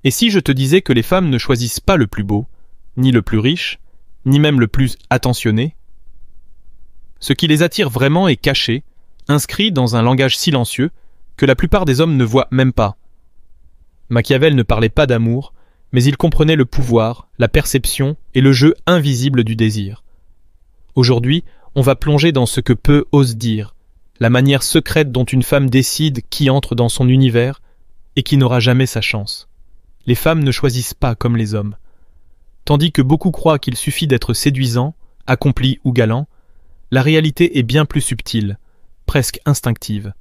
Et si je te disais que les femmes ne choisissent pas le plus beau, ni le plus riche, ni même le plus attentionné? Ce qui les attire vraiment est caché, inscrit dans un langage silencieux que la plupart des hommes ne voient même pas. Machiavel ne parlait pas d'amour, mais il comprenait le pouvoir, la perception et le jeu invisible du désir. Aujourd'hui, on va plonger dans ce que peu osent dire, la manière secrète dont une femme décide qui entre dans son univers et qui n'aura jamais sa chance. Les femmes ne choisissent pas comme les hommes. Tandis que beaucoup croient qu'il suffit d'être séduisant, accompli ou galant, la réalité est bien plus subtile, presque instinctive.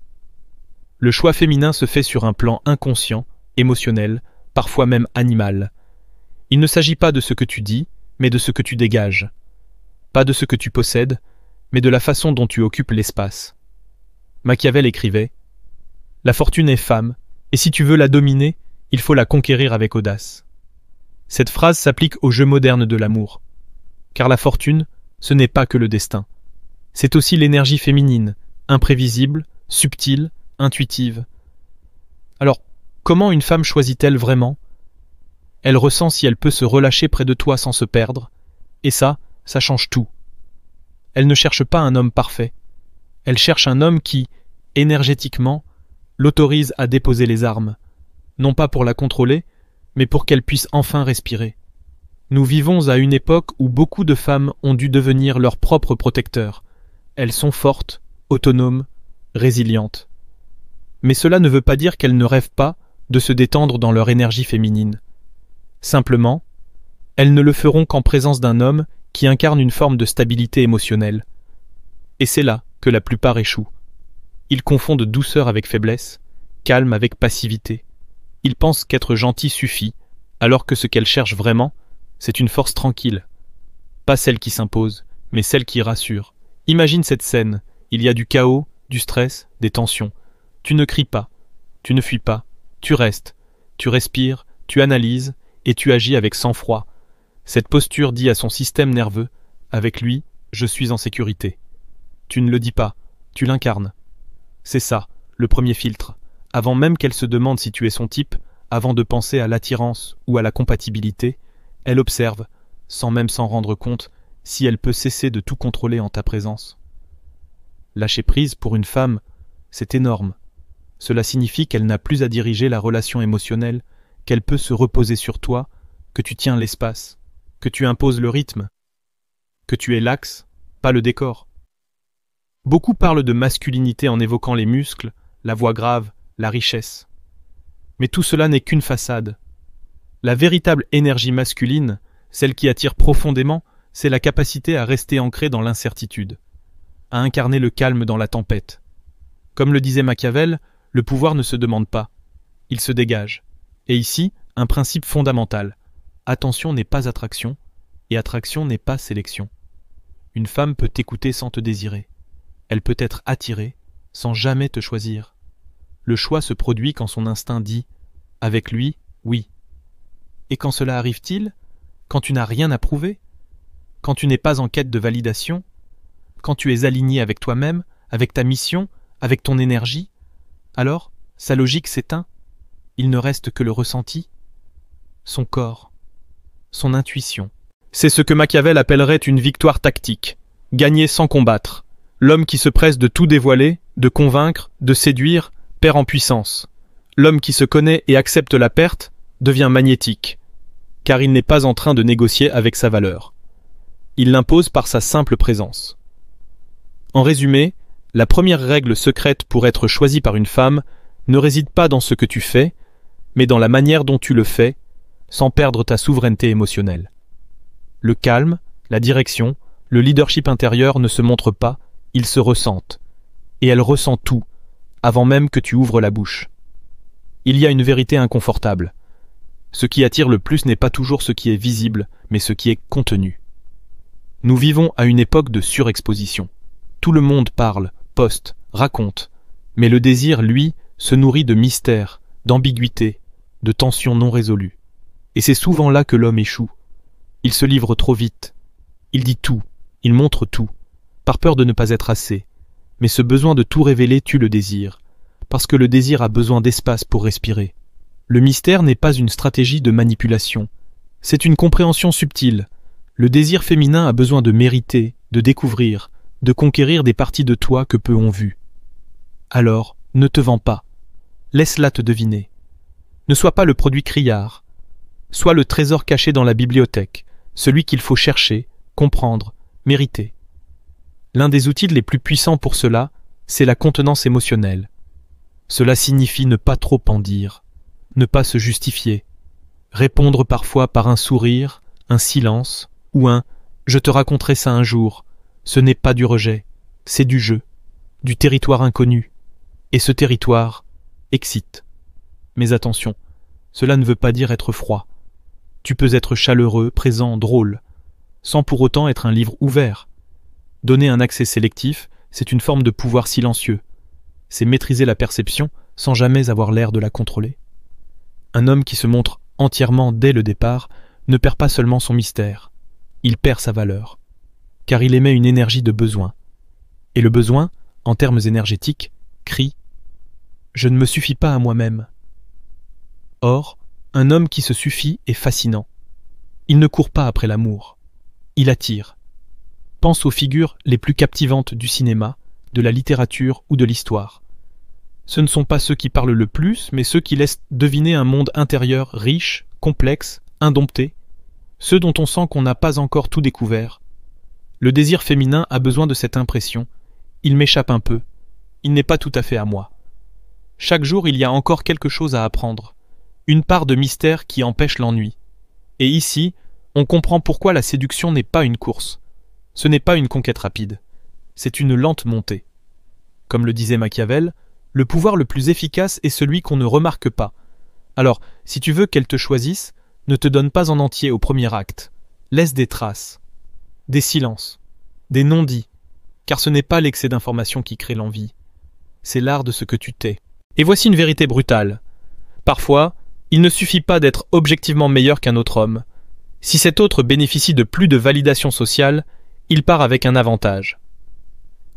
Le choix féminin se fait sur un plan inconscient, émotionnel, parfois même animal. Il ne s'agit pas de ce que tu dis, mais de ce que tu dégages. Pas de ce que tu possèdes, mais de la façon dont tu occupes l'espace. Machiavel écrivait « La fortune est femme, et si tu veux la dominer, il faut la conquérir avec audace. » Cette phrase s'applique au jeu moderne de l'amour. Car la fortune, ce n'est pas que le destin. C'est aussi l'énergie féminine, imprévisible, subtile, intuitive. Alors, comment une femme choisit-elle vraiment? Elle ressent si elle peut se relâcher près de toi sans se perdre, et ça change tout. Elle ne cherche pas un homme parfait. Elle cherche un homme qui, énergétiquement, l'autorise à déposer les armes, non pas pour la contrôler, mais pour qu'elle puisse enfin respirer. Nous vivons à une époque où beaucoup de femmes ont dû devenir leurs propres protecteurs. Elles sont fortes, autonomes, résilientes. Mais cela ne veut pas dire qu'elles ne rêvent pas de se détendre dans leur énergie féminine. Simplement, elles ne le feront qu'en présence d'un homme qui incarne une forme de stabilité émotionnelle. Et c'est là que la plupart échouent. Ils confondent douceur avec faiblesse, calme avec passivité. Ils pensent qu'être gentil suffit, alors que ce qu'elles cherchent vraiment, c'est une force tranquille. Pas celle qui s'impose, mais celle qui rassure. Imagine cette scène, il y a du chaos, du stress, des tensions. Tu ne cries pas, tu ne fuis pas, tu restes, tu respires, tu analyses et tu agis avec sang-froid. Cette posture dit à son système nerveux, avec lui, je suis en sécurité. Tu ne le dis pas, tu l'incarnes. C'est ça, le premier filtre. Avant même qu'elle se demande si tu es son type, avant de penser à l'attirance ou à la compatibilité, elle observe, sans même s'en rendre compte, si elle peut cesser de tout contrôler en ta présence. Lâcher prise pour une femme, c'est énorme. Cela signifie qu'elle n'a plus à diriger la relation émotionnelle, qu'elle peut se reposer sur toi, que tu tiens l'espace, que tu imposes le rythme, que tu es l'axe, pas le décor. Beaucoup parlent de masculinité en évoquant les muscles, la voix grave, la richesse. Mais tout cela n'est qu'une façade. La véritable énergie masculine, celle qui attire profondément, c'est la capacité à rester ancré dans l'incertitude, à incarner le calme dans la tempête. Comme le disait Machiavel, le pouvoir ne se demande pas, il se dégage. Et ici, un principe fondamental. Attention n'est pas attraction, et attraction n'est pas sélection. Une femme peut t'écouter sans te désirer. Elle peut être attirée, sans jamais te choisir. Le choix se produit quand son instinct dit « avec lui, oui ». Et quand cela arrive-t-il? Quand tu n'as rien à prouver? Quand tu n'es pas en quête de validation? Quand tu es aligné avec toi-même, avec ta mission, avec ton énergie? Alors, sa logique s'éteint. Il ne reste que le ressenti, son corps, son intuition. C'est ce que Machiavel appellerait une victoire tactique, gagner sans combattre. L'homme qui se presse de tout dévoiler, de convaincre, de séduire, perd en puissance. L'homme qui se connaît et accepte la perte devient magnétique, car il n'est pas en train de négocier avec sa valeur. Il l'impose par sa simple présence. En résumé, la première règle secrète pour être choisi par une femme ne réside pas dans ce que tu fais, mais dans la manière dont tu le fais, sans perdre ta souveraineté émotionnelle. Le calme, la direction, le leadership intérieur ne se montrent pas, ils se ressentent. Et elle ressent tout, avant même que tu ouvres la bouche. Il y a une vérité inconfortable. Ce qui attire le plus n'est pas toujours ce qui est visible, mais ce qui est contenu. Nous vivons à une époque de surexposition. Tout le monde parle, poste, raconte, mais le désir, lui, se nourrit de mystères, d'ambiguïté, de tensions non résolues. Et c'est souvent là que l'homme échoue. Il se livre trop vite. Il dit tout, il montre tout, par peur de ne pas être assez. Mais ce besoin de tout révéler tue le désir, parce que le désir a besoin d'espace pour respirer. Le mystère n'est pas une stratégie de manipulation. C'est une compréhension subtile. Le désir féminin a besoin de mériter, de découvrir, de conquérir des parties de toi que peu ont vues. Alors, ne te vends pas. Laisse-la te deviner. Ne sois pas le produit criard. Sois le trésor caché dans la bibliothèque, celui qu'il faut chercher, comprendre, mériter. L'un des outils les plus puissants pour cela, c'est la contenance émotionnelle. Cela signifie ne pas trop en dire, ne pas se justifier, répondre parfois par un sourire, un silence ou un « je te raconterai ça un jour ». Ce n'est pas du rejet, c'est du jeu, du territoire inconnu. Et ce territoire excite. Mais attention, cela ne veut pas dire être froid. Tu peux être chaleureux, présent, drôle, sans pour autant être un livre ouvert. Donner un accès sélectif, c'est une forme de pouvoir silencieux. C'est maîtriser la perception sans jamais avoir l'air de la contrôler. Un homme qui se montre entièrement dès le départ ne perd pas seulement son mystère, il perd sa valeur, car il émet une énergie de besoin. Et le besoin, en termes énergétiques, crie « Je ne me suffis pas à moi-même ». Or, un homme qui se suffit est fascinant. Il ne court pas après l'amour, il attire. Pense aux figures les plus captivantes du cinéma, de la littérature ou de l'histoire. Ce ne sont pas ceux qui parlent le plus, mais ceux qui laissent deviner un monde intérieur riche, complexe, indompté, ceux dont on sent qu'on n'a pas encore tout découvert. Le désir féminin a besoin de cette impression. Il m'échappe un peu. Il n'est pas tout à fait à moi. Chaque jour, il y a encore quelque chose à apprendre. Une part de mystère qui empêche l'ennui. Et ici, on comprend pourquoi la séduction n'est pas une course. Ce n'est pas une conquête rapide. C'est une lente montée. Comme le disait Machiavel, le pouvoir le plus efficace est celui qu'on ne remarque pas. Alors, si tu veux qu'elle te choisisse, ne te donne pas en entier au premier acte. Laisse des traces, des silences, des non-dits, car ce n'est pas l'excès d'information qui crée l'envie. C'est l'art de ce que tu tais. Et voici une vérité brutale. Parfois, il ne suffit pas d'être objectivement meilleur qu'un autre homme. Si cet autre bénéficie de plus de validation sociale, il part avec un avantage.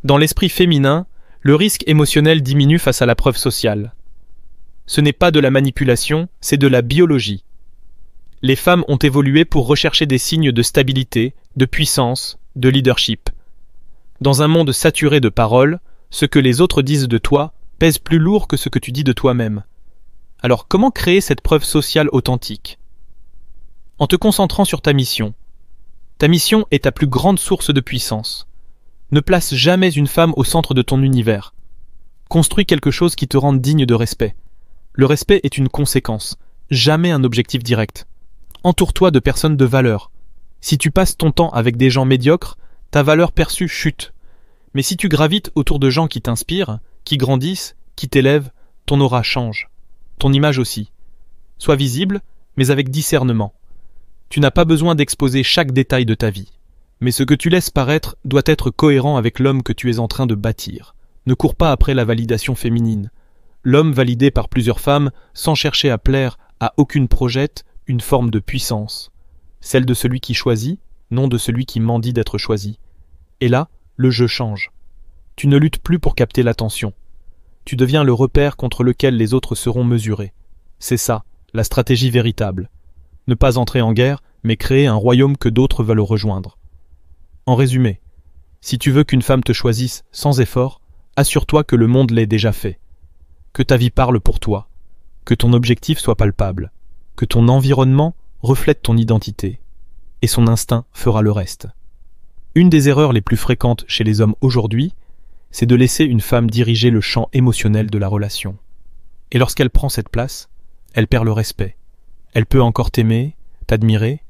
Dans l'esprit féminin, le risque émotionnel diminue face à la preuve sociale. Ce n'est pas de la manipulation, c'est de la biologie. Les femmes ont évolué pour rechercher des signes de stabilité, de puissance, de leadership. Dans un monde saturé de paroles, ce que les autres disent de toi pèse plus lourd que ce que tu dis de toi-même. Alors comment créer cette preuve sociale authentique? En te concentrant sur ta mission. Ta mission est ta plus grande source de puissance. Ne place jamais une femme au centre de ton univers. Construis quelque chose qui te rende digne de respect. Le respect est une conséquence, jamais un objectif direct. Entoure-toi de personnes de valeur. Si tu passes ton temps avec des gens médiocres, ta valeur perçue chute. Mais si tu gravites autour de gens qui t'inspirent, qui grandissent, qui t'élèvent, ton aura change. Ton image aussi. Sois visible, mais avec discernement. Tu n'as pas besoin d'exposer chaque détail de ta vie. Mais ce que tu laisses paraître doit être cohérent avec l'homme que tu es en train de bâtir. Ne cours pas après la validation féminine. L'homme validé par plusieurs femmes, sans chercher à plaire à aucune, projette une forme de puissance. Celle de celui qui choisit, non de celui qui mendie d'être choisi. Et là, le jeu change. Tu ne luttes plus pour capter l'attention. Tu deviens le repère contre lequel les autres seront mesurés. C'est ça, la stratégie véritable. Ne pas entrer en guerre, mais créer un royaume que d'autres veulent rejoindre. En résumé, si tu veux qu'une femme te choisisse sans effort, assure-toi que le monde l'ait déjà fait. Que ta vie parle pour toi. Que ton objectif soit palpable. Que ton environnement reflète ton identité. Et son instinct fera le reste. Une des erreurs les plus fréquentes chez les hommes aujourd'hui, c'est de laisser une femme diriger le champ émotionnel de la relation. Et lorsqu'elle prend cette place, elle perd le respect. Elle peut encore t'aimer, t'admirer,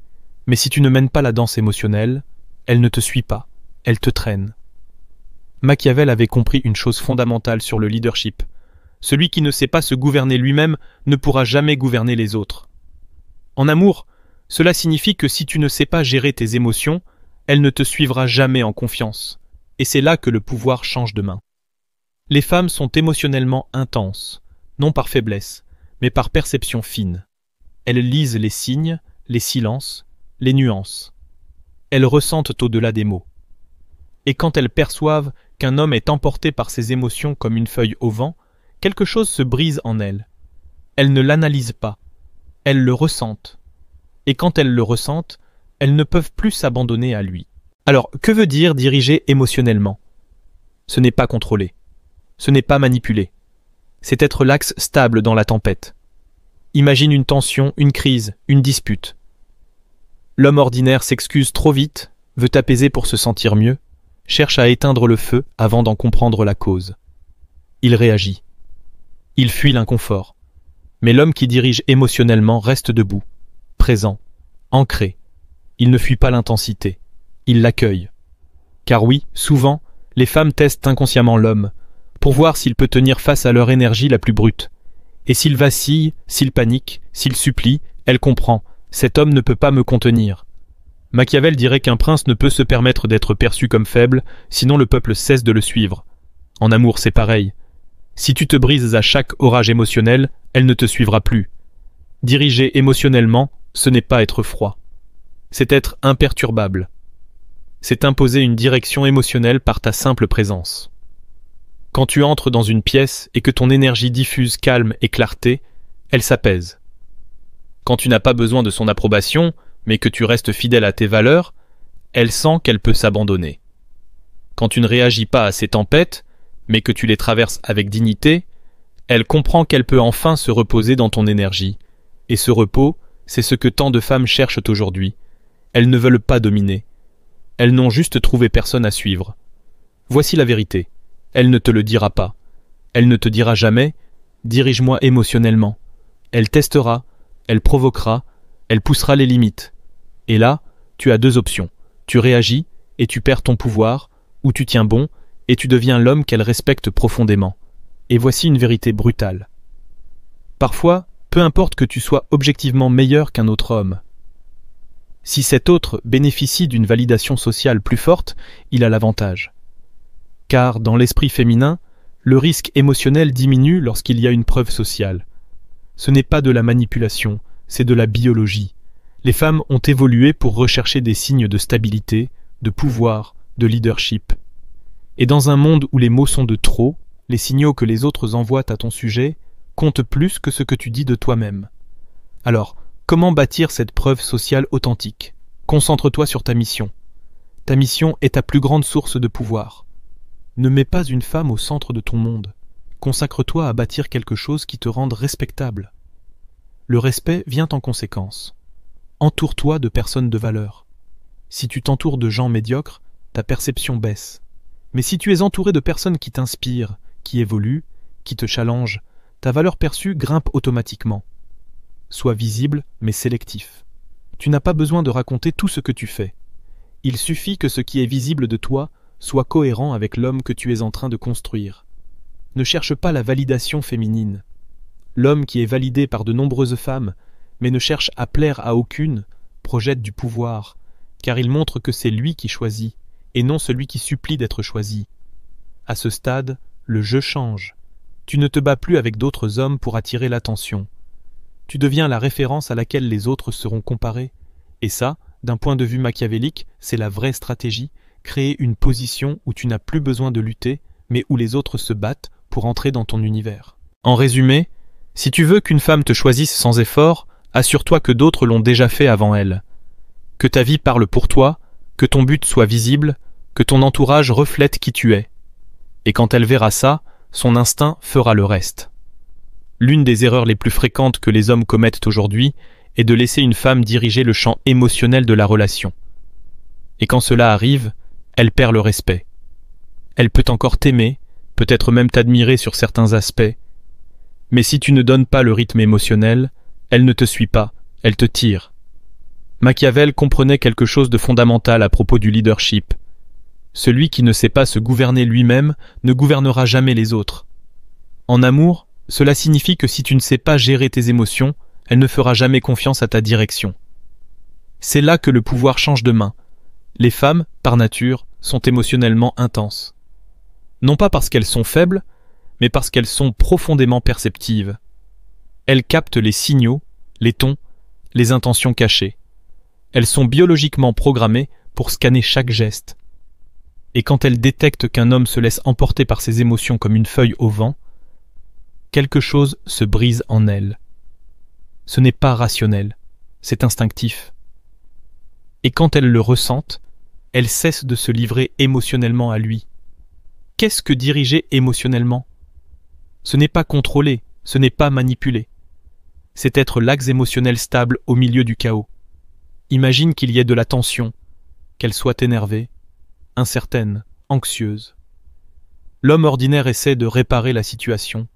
mais si tu ne mènes pas la danse émotionnelle, elle ne te suit pas, elle te traîne. Machiavel avait compris une chose fondamentale sur le leadership. Celui qui ne sait pas se gouverner lui-même ne pourra jamais gouverner les autres. En amour, cela signifie que si tu ne sais pas gérer tes émotions, elle ne te suivra jamais en confiance. Et c'est là que le pouvoir change de main. Les femmes sont émotionnellement intenses, non par faiblesse, mais par perception fine. Elles lisent les signes, les silences, les nuances. Elles ressentent au-delà des mots. Et quand elles perçoivent qu'un homme est emporté par ses émotions comme une feuille au vent, quelque chose se brise en elles. elles ne l'analysent pas, elles le ressentent. Et quand elles le ressentent, elles ne peuvent plus s'abandonner à lui. Alors, que veut dire diriger émotionnellement? Ce n'est pas contrôler. Ce n'est pas manipuler. C'est être l'axe stable dans la tempête. Imagine une tension, une crise, une dispute. L'homme ordinaire s'excuse trop vite, veut apaiser pour se sentir mieux, cherche à éteindre le feu avant d'en comprendre la cause. Il réagit. Il fuit l'inconfort. Mais l'homme qui dirige émotionnellement reste debout, présent, ancré. Il ne fuit pas l'intensité. Il l'accueille. Car oui, souvent, les femmes testent inconsciemment l'homme, pour voir s'il peut tenir face à leur énergie la plus brute. Et s'il vacille, s'il panique, s'il supplie, elle comprend, cet homme ne peut pas me contenir. Machiavel dirait qu'un prince ne peut se permettre d'être perçu comme faible, sinon le peuple cesse de le suivre. En amour, c'est pareil. Si tu te brises à chaque orage émotionnel, elle ne te suivra plus. Diriger émotionnellement, ce n'est pas être froid. C'est être imperturbable. C'est imposer une direction émotionnelle par ta simple présence. Quand tu entres dans une pièce et que ton énergie diffuse calme et clarté, elle s'apaise. Quand tu n'as pas besoin de son approbation, mais que tu restes fidèle à tes valeurs, elle sent qu'elle peut s'abandonner. Quand tu ne réagis pas à ces tempêtes, mais que tu les traverses avec dignité, elle comprend qu'elle peut enfin se reposer dans ton énergie. Et ce repos, c'est ce que tant de femmes cherchent aujourd'hui. Elles ne veulent pas dominer. Elles n'ont juste trouvé personne à suivre. Voici la vérité. Elle ne te le dira pas. Elle ne te dira jamais « dirige-moi émotionnellement ». Elle testera, elle provoquera, elle poussera les limites. Et là, tu as deux options. Tu réagis et tu perds ton pouvoir, ou tu tiens bon et tu deviens l'homme qu'elle respecte profondément. Et voici une vérité brutale. Parfois, peu importe que tu sois objectivement meilleur qu'un autre homme. Si cet autre bénéficie d'une validation sociale plus forte, il a l'avantage. Car dans l'esprit féminin, le risque émotionnel diminue lorsqu'il y a une preuve sociale. Ce n'est pas de la manipulation, c'est de la biologie. Les femmes ont évolué pour rechercher des signes de stabilité, de pouvoir, de leadership. Et dans un monde où les mots sont de trop, les signaux que les autres envoient à ton sujet comptent plus que ce que tu dis de toi-même. Alors, comment bâtir cette preuve sociale authentique? Concentre-toi sur ta mission. Ta mission est ta plus grande source de pouvoir. Ne mets pas une femme au centre de ton monde. Consacre-toi à bâtir quelque chose qui te rende respectable. Le respect vient en conséquence. Entoure-toi de personnes de valeur. Si tu t'entoures de gens médiocres, ta perception baisse. Mais si tu es entouré de personnes qui t'inspirent, qui évoluent, qui te challengent, ta valeur perçue grimpe automatiquement. Sois visible, mais sélectif. Tu n'as pas besoin de raconter tout ce que tu fais. Il suffit que ce qui est visible de toi soit cohérent avec l'homme que tu es en train de construire. Ne cherche pas la validation féminine. L'homme qui est validé par de nombreuses femmes, mais ne cherche à plaire à aucune, projette du pouvoir, car il montre que c'est lui qui choisit, et non celui qui supplie d'être choisi. À ce stade, le jeu change. Tu ne te bats plus avec d'autres hommes pour attirer l'attention. Tu deviens la référence à laquelle les autres seront comparés. Et ça, d'un point de vue machiavélique, c'est la vraie stratégie, créer une position où tu n'as plus besoin de lutter, mais où les autres se battent pour entrer dans ton univers. En résumé, si tu veux qu'une femme te choisisse sans effort, assure-toi que d'autres l'ont déjà fait avant elle. Que ta vie parle pour toi, que ton but soit visible, que ton entourage reflète qui tu es. Et quand elle verra ça, son instinct fera le reste. L'une des erreurs les plus fréquentes que les hommes commettent aujourd'hui est de laisser une femme diriger le champ émotionnel de la relation. Et quand cela arrive, elle perd le respect. Elle peut encore t'aimer, peut-être même t'admirer sur certains aspects, mais si tu ne donnes pas le rythme émotionnel, elle ne te suit pas, elle te tire. Machiavel comprenait quelque chose de fondamental à propos du leadership. Celui qui ne sait pas se gouverner lui-même ne gouvernera jamais les autres. En amour, cela signifie que si tu ne sais pas gérer tes émotions, elle ne fera jamais confiance à ta direction. C'est là que le pouvoir change de main. Les femmes, par nature, sont émotionnellement intenses. Non pas parce qu'elles sont faibles, mais parce qu'elles sont profondément perceptives. Elles captent les signaux, les tons, les intentions cachées. Elles sont biologiquement programmées pour scanner chaque geste. Et quand elles détectent qu'un homme se laisse emporter par ses émotions comme une feuille au vent, quelque chose se brise en elles. Ce n'est pas rationnel, c'est instinctif. Et quand elles le ressentent, elles cessent de se livrer émotionnellement à lui. Qu'est-ce que diriger émotionnellement? Ce n'est pas contrôler, ce n'est pas manipuler. C'est être l'axe émotionnel stable au milieu du chaos. Imagine qu'il y ait de la tension, qu'elle soit énervée, incertaine, anxieuse. L'homme ordinaire essaie de réparer la situation,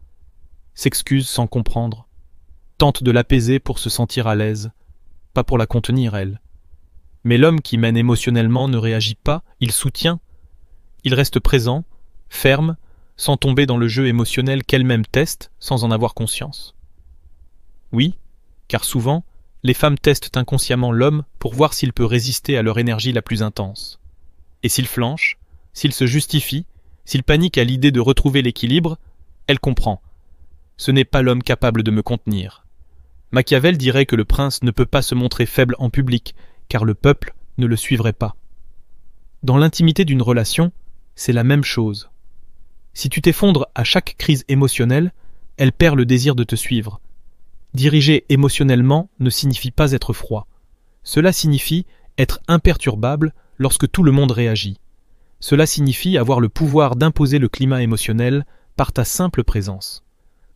s'excuse sans comprendre, tente de l'apaiser pour se sentir à l'aise, pas pour la contenir, elle. Mais l'homme qui mène émotionnellement ne réagit pas, il soutient, il reste présent, ferme, sans tomber dans le jeu émotionnel qu'elle-même teste sans en avoir conscience. Oui, car souvent, les femmes testent inconsciemment l'homme pour voir s'il peut résister à leur énergie la plus intense. Et s'il flanche, s'il se justifie, s'il panique à l'idée de retrouver l'équilibre, elle comprend. Ce n'est pas l'homme capable de me contenir. Machiavel dirait que le prince ne peut pas se montrer faible en public, car le peuple ne le suivrait pas. Dans l'intimité d'une relation, c'est la même chose. Si tu t'effondres à chaque crise émotionnelle, elle perd le désir de te suivre. Diriger émotionnellement ne signifie pas être froid. Cela signifie être imperturbable lorsque tout le monde réagit. Cela signifie avoir le pouvoir d'imposer le climat émotionnel par ta simple présence.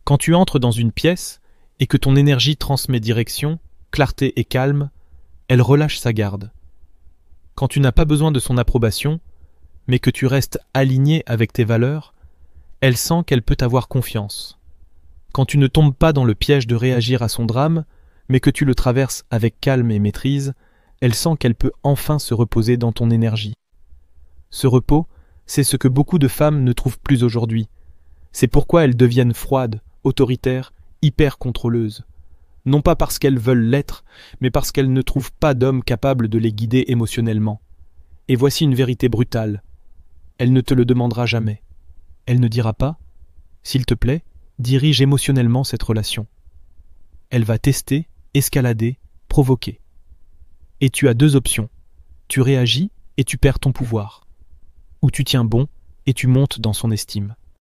Quand tu entres dans une pièce et que ton énergie transmet direction, clarté et calme, elle relâche sa garde. Quand tu n'as pas besoin de son approbation, mais que tu restes aligné avec tes valeurs, elle sent qu'elle peut avoir confiance. Quand tu ne tombes pas dans le piège de réagir à son drame, mais que tu le traverses avec calme et maîtrise, elle sent qu'elle peut enfin se reposer dans ton énergie. Ce repos, c'est ce que beaucoup de femmes ne trouvent plus aujourd'hui. C'est pourquoi elles deviennent froides, autoritaires, hyper contrôleuses. Non pas parce qu'elles veulent l'être, mais parce qu'elles ne trouvent pas d'homme capable de les guider émotionnellement. Et voici une vérité brutale. Elle ne te le demandera jamais. Elle ne dira pas « S'il te plaît, dirige émotionnellement cette relation ». Elle va tester, escalader, provoquer. Et tu as deux options. Tu réagis et tu perds ton pouvoir. Ou tu tiens bon et tu montes dans son estime.